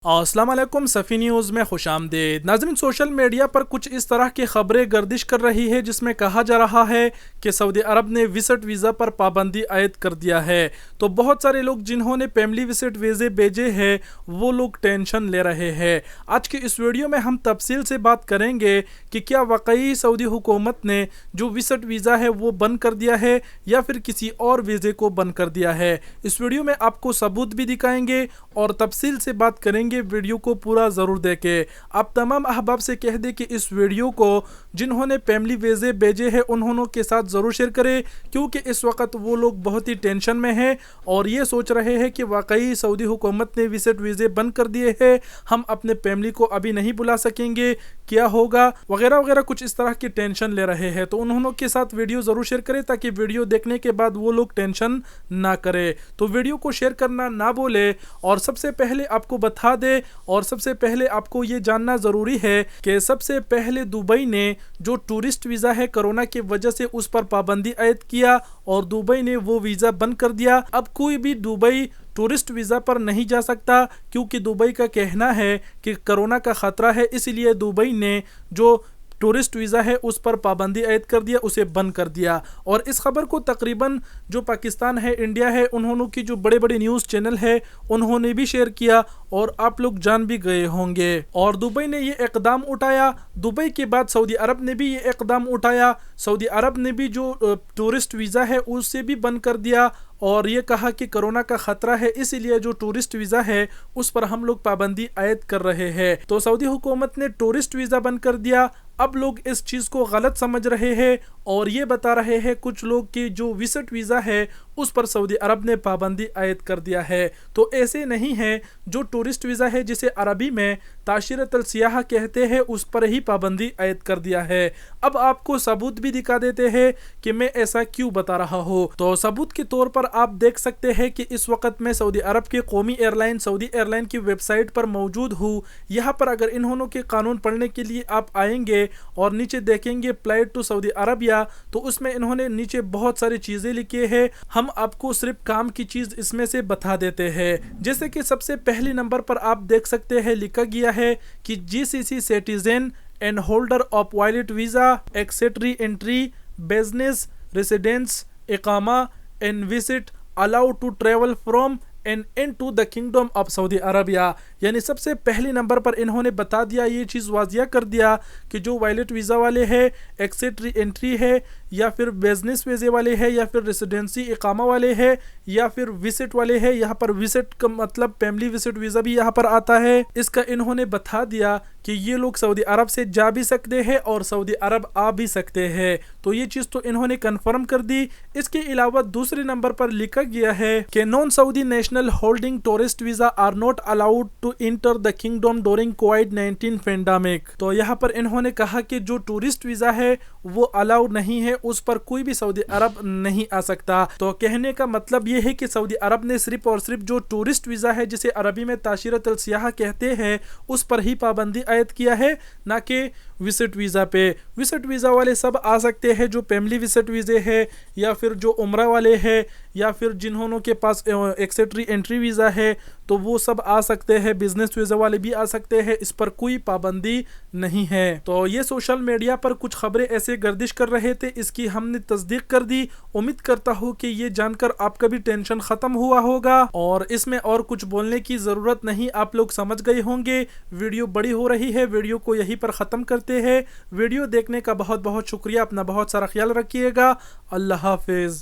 अस्सलाम वालेकुम, सफ़ी न्यूज़ में खुश आमदीद। नाज़रीन, सोशल मीडिया पर कुछ इस तरह की खबरें गर्दिश कर रही है जिसमें कहा जा रहा है कि सऊदी अरब ने विजिट वीज़ा पर पाबंदी आयद कर दिया है। तो बहुत सारे लोग जिन्होंने फैमिली विजिट वीज़े भेजे हैं वो लोग टेंशन ले रहे हैं। आज के इस वीडियो में हम तफसील से बात करेंगे कि क्या वाकई सऊदी हुकूमत ने जो विजिट वीज़ा है वो बंद कर दिया है या फिर किसी और वीज़े को बंद कर दिया है। इस वीडियो में आपको सबूत भी दिखाएंगे और तफसील से बात करेंगे। वीडियो को पूरा ज़रूर देखें। आप तमाम अहबाब से कह दें कि इस वीडियो को जिन्होंने फैमिली वीज़े भेजे हैं उन्होंने के साथ ज़रूर शेयर करें, क्योंकि इस वक्त वो लोग बहुत ही टेंशन में हैं और ये सोच रहे हैं कि वाकई सऊदी हुकूमत ने विजिट वीज़े बंद कर दिए हैं, हम अपने फैमिली को अभी नहीं बुला सकेंगे, क्या होगा वगैरह वगैरह, कुछ इस तरह की टेंशन ले रहे हैं। तो उन्होंने के साथ वीडियो ज़रूर शेयर करें ताकि वीडियो देखने के बाद वो लोग टेंशन ना करें। तो वीडियो को शेयर करना ना भूले और सबसे पहले आपको बता दे और सबसे पहले आपको ये जानना ज़रूरी है कि सबसे पहले दुबई ने जो टूरिस्ट वीज़ा है कोरोना की वजह से उस पर पाबंदी आयद किया और दुबई ने वो वीज़ा बंद कर दिया। अब कोई भी दुबई टूरिस्ट वीज़ा पर नहीं जा सकता, क्योंकि दुबई का कहना है कि कोरोना का ख़तरा है, इसलिए दुबई ने जो टूरिस्ट वीज़ा है उस पर पाबंदी आयद कर दिया, उसे बंद कर दिया। और इस खबर को तकरीबन जो पाकिस्तान है, इंडिया है, उन्होंने की जो बड़े बड़े न्यूज़ चैनल है उन्होंने भी शेयर किया और आप लोग जान भी गए होंगे। और दुबई ने ये इक़दाम उठाया, दुबई के बाद सऊदी अरब ने भी ये इक़दाम उठाया। सऊदी अरब ने भी जो टूरिस्ट वीज़ा है उसे भी बंद कर दिया और ये कहा कि कोरोना का ख़तरा है, इसीलिए जो टूरिस्ट वीज़ा है उस पर हम लोग पाबंदी आयद कर रहे हैं। तो सऊदी हुकूमत ने टूरिस्ट वीज़ा बंद कर दिया। अब लोग इस चीज़ को गलत समझ रहे हैं और ये बता रहे हैं कुछ लोग कि जो विजिट वीज़ा है उस पर सऊदी अरब ने पाबंदी आयद कर दिया है। तो ऐसे नहीं है, जो टूरिस्ट वीज़ा है जिसे अरबी में ताशिरतुल सियाह कहते हैं उस पर ही पाबंदी आयद कर दिया है। अब आपको सबूत भी दिखा देते हैं कि मैं ऐसा क्यों बता रहा हूँ। तो सबूत के तौर पर आप देख सकते हैं कि इस वक्त मैं सऊदी अरब के कौमी एयरलाइन सऊदी एयरलाइन की वेबसाइट पर मौजूद हूँ। यहाँ पर अगर इन्होंने के कानून पढ़ने के लिए आप आएंगे और नीचे देखेंगे फ्लाइट टू सऊदी अरबिया, तो उसमें इन्होंने नीचे बहुत सारी चीज़ें लिखी है। हम आपको सिर्फ काम की चीज़ इसमें से बता देते हैं। जैसे कि सबसे पहले नंबर पर आप देख सकते हैं लिखा गया है कि GCC citizen and holder of valid visa etcetera entry business residence इकामा and visit allowed to travel from and into the kingdom of Saudi Arabia. यानी सबसे पहले नंबर पर इन्होंने बता दिया, ये चीज़ वाजिया कर दिया कि जो वैलिड वीज़ा वाले हैं, एक्सेटरी एंट्री है या फिर बिजनेस वीज़े वाले हैं या फिर रेसिडेंसी इकामा वाले हैं या फिर विजिट वाले हैं, यहाँ पर विजिट का मतलब फैमिली विजिट वीज़ा भी यहाँ पर आता है। इसका इन्होंने बता दिया कि ये लोग सऊदी अरब से जा भी सकते हैं और सऊदी अरब आ भी सकते हैं। तो ये चीज़ तो इन्होंने कन्फर्म कर दी। इसके अलावा दूसरे नंबर पर लिखा गया है कि non Saudi national holding tourist visa are not allowed to enter the kingdom during कोविड-19 पेंडेमिक। तो यहाँ पर इन्होंने कहा कि जो टूरिस्ट वीज़ा है वो अलाउड नहीं है, उस पर कोई भी सऊदी अरब नहीं आ सकता। तो कहने का मतलब ये है कि सऊदी अरब ने सिर्फ और सिर्फ जो टूरिस्ट वीज़ा है जिसे अरबी में ताशिरतुल सियाह कहते हैं उस पर ही पाबंदी आयद किया है, ना कि विजिट वीज़ा पे। विजिट वीज़ा वाले सब आ सकते हैं, जो फैमिली विजिट वीज़े है या फिर जो उम्रा वाले हैं या फिर जिन्होंने के पास एक्सेटरी एंट्री वीज़ा है तो वो सब आ सकते हैं। बिजनेस वीज़ा वाले भी आ सकते हैं, इस पर कोई पाबंदी नहीं है। तो ये सोशल मीडिया पर कुछ खबरें ऐसे गर्दिश कर रहे थे, इसकी हमने तस्दीक कर दी। उम्मीद करता हूँ कि ये जानकर आपका भी टेंशन ख़त्म हुआ होगा और इसमें और कुछ बोलने की ज़रूरत नहीं, आप लोग समझ गए होंगे। वीडियो बड़ी हो रही है, वीडियो को यहीं पर ख़त्म करते हैं। वीडियो देखने का बहुत बहुत शुक्रिया। अपना बहुत सारा ख्याल रखिएगा। अल्लाह हाफिज़।